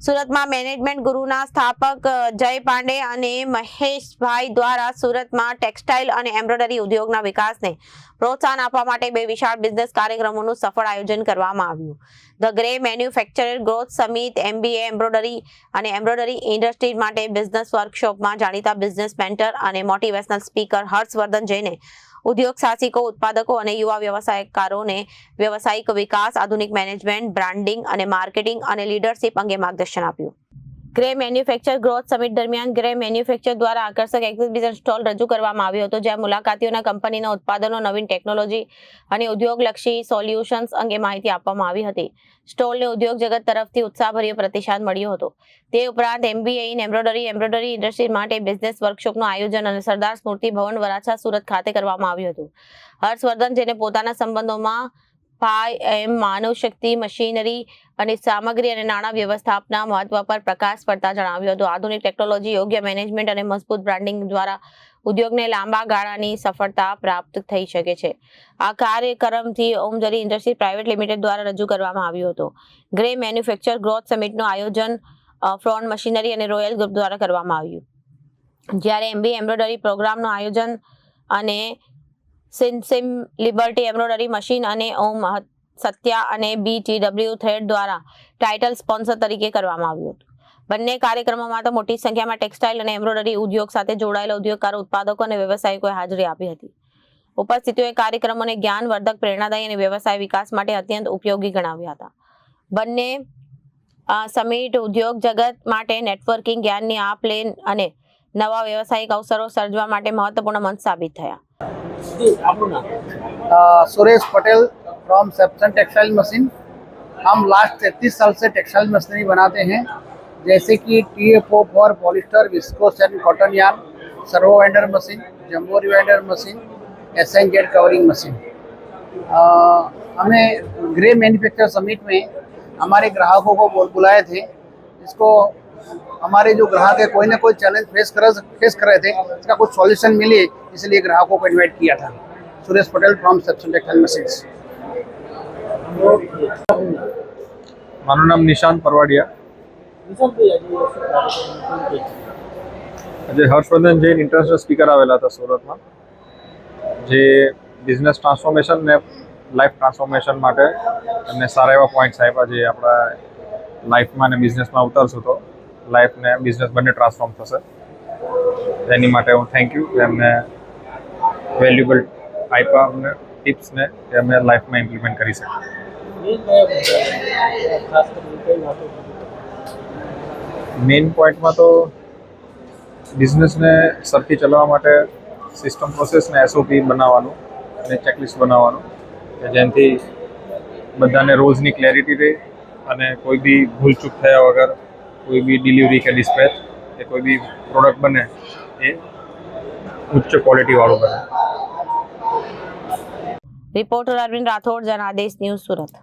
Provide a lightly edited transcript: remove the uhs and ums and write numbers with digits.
સુરતમાં મેનેજમેન્ટ ગુરુના સ્થાપક જય પાંડે અને મહેશભાઈ દ્વારા સુરતમાં ટેક્સટાઇલ અને એમ્બ્રોઇડરી ઉદ્યોગના વિકાસને પ્રોત્સાહન આપવા માટે બે વિશાળ બિઝનેસ કાર્યક્રમોનું સફળ આયોજન કરવામાં આવ્યું. The grey manufacturer growth summit, MBA embroidery અને એમ્બ્રોઇડરી ઇન્ડસ્ટ્રી માટે બિઝનેસ વર્કશોપમાં જાણીતા બિઝનેસ મેન્ટર અને મોટિવેશનલ સ્પીકર હર્ષવર્ધન જૈને ઉદ્યોગ સાહસિકો, ઉત્પાદકો અને યુવા વ્યવસાયકારોને વ્યવસાયિક વિકાસ, આધુનિક મેનેજમેન્ટ, બ્રાન્ડિંગ અને માર્કેટિંગ અને લીડરશિપ અંગે માર્ગદર્શન આપ્યું. ગ્રે મેન્યુફેક્ચર ગ્રોથ સમિટ દરમિયાન ગ્રે મેન્યુફેક્ચર દ્વારા આકર્ષક એક્ઝિબિશન સ્ટોલ રજૂ કરવામાં આવ્યો હતો, જ્યાં મુલાકાતીઓના કંપનીના ઉત્પાદનો, નવીન ટેકનોલોજી અને ઉદ્યોગલક્ષી સોલ્યુશન્સ અંગે માહિતી આપવામાં આવી હતી. સ્ટોલને ઉદ્યોગ જગત તરફથી ઉત્સાહભર્યો પ્રતિસાદ મળ્યો હતો. તે ઉપરાંત MBA ઇન એમ્બ્રોઇડરી ઇન્ડસ્ટ્રી માટે બિઝનેસ વર્કશોપનું આયોજન અને સરદાર સ્મૃતિ ભવન વરાછા સુરત ખાતે કરવામાં આવ્યું હતું. હર્ષવર્ધન જેને પોતાના સંબંધોમાં માનવ શક્તિ, મશીનરી અને સામગ્રી અને નાણાં વ્યવસ્થાપનના મહત્વ પર પ્રકાશ પડતા જણાવ્યું હતું. આધુનિક ટેકનોલોજી, યોગ્ય મેનેજમેન્ટ અને મજબૂત બ્રાન્ડિંગ દ્વારા ઉદ્યોગને લાંબા ગાળાની સફળતા પ્રાપ્ત થઈ શકે છે. આ કાર્યક્રમથી ઓમજરી ઇન્ડસ્ટ્રી પ્રાઇવેટ લિમિટેડ દ્વારા રજૂ કરવામાં આવ્યું હતું. ગ્રે મેન્યુફેક્ચર ગ્રોથ સમિટનું આયોજન ફ્રોન્ટ મશીનરી અને રોયલ ગ્રુપ દ્વારા કરવામાં આવ્યું, જ્યારે MBA એમ્બ્રોઇડરી પ્રોગ્રામનું આયોજન અને સિન્સિમ લિબર્ટી એમ્બ્રોઇડરી મશીન અને ઓમ સત્યા અને BTW થ્રેડ દ્વારા ટાઇટલ સ્પોન્સર તરીકે કરવામાં આવ્યું હતું. બંને કાર્યક્રમોમાં તો મોટી સંખ્યામાં ટેક્સટાઇલ અને એમ્બ્રોઇડરી ઉદ્યોગ સાથે જોડાયેલા ઉદ્યોગકારો, ઉત્પાદકો અને વ્યવસાયિકોએ હાજરી આપી હતી. ઉપસ્થિતોએ કાર્યક્રમોને જ્ઞાનવર્ધક, પ્રેરણાદાયી અને વ્યવસાય વિકાસ માટે અત્યંત ઉપયોગી ગણાવ્યા હતા. બંને સમિટ ઉદ્યોગ જગત માટે નેટવર્કિંગ, જ્ઞાનની આપ-લે અને નવા વ્યવસાયિક અવસરો સર્જવા માટે મહત્વપૂર્ણ મંચ સાબિત થયા. Suresh Patel from Sepson textile machine. हम लास्ट 33 साल से टेक्सटाइल मशीनरी बनाते हैं, जैसे कि TFO for polyester, viscose and cotton yarn, servo winder machine, jumbo rewinder machine, SNZ covering machine. हमें ग्रे मैन्युफैक्चर समिट में हमारे ग्राहकों को बुलाए थे। इसको हमारे जो ग्राहक है कोई ना कोई चैलेंज फेस कर रहे थे, इसका कुछ सॉल्यूशन मिले, इसलिए ग्राहकों को इनवाइट किया था। Suresh Patel from Sepson textile machines. મારું નામ નિશાંત પરવાડિયા. આજે હર્ષવર્ધન જૈન ઇન્ટરનેશનલ સ્પીકર આવેલા હતા સુરતમાં, જે બિઝનેસ ટ્રાન્સફોર્મેશન ને લાઈફ ટ્રાન્સફોર્મેશન માટે એમને સારા એવા પોઈન્ટ્સ આપ્યા, જે આપણા લાઈફમાં ને બિઝનેસમાં ઉતરશું તો લાઈફ ને બિઝનેસ બંને ટ્રાન્સફોર્મ થશે. એની માટે હું થેન્ક યુ, એમને વેલ્યુબલ આપ્યા અમને ટિપ્સને કે અમે લાઈફમાં ઇમ્પ્લિમેન્ટ કરી શકીએ. મેઇન પોઈન્ટમાં તો બિઝનેસને સરખી ચલાવવા માટે સિસ્ટમ પ્રોસેસને SOP બનાવવાનું અને ચેકલિસ્ટ બનાવવાનું, કે જેનાથી બધાને રોજની ક્લેરિટી રહે અને કોઈ બી ભૂલચૂક થયા વગર કોઈ બી ડિલિવરી કે ડિસ્પેચ કે કોઈ બી પ્રોડક્ટ બને એ ઉચ્ચ ક્વોલિટીવાળું બને. Reporter Arvind Rathod, Janadesh news, Surat.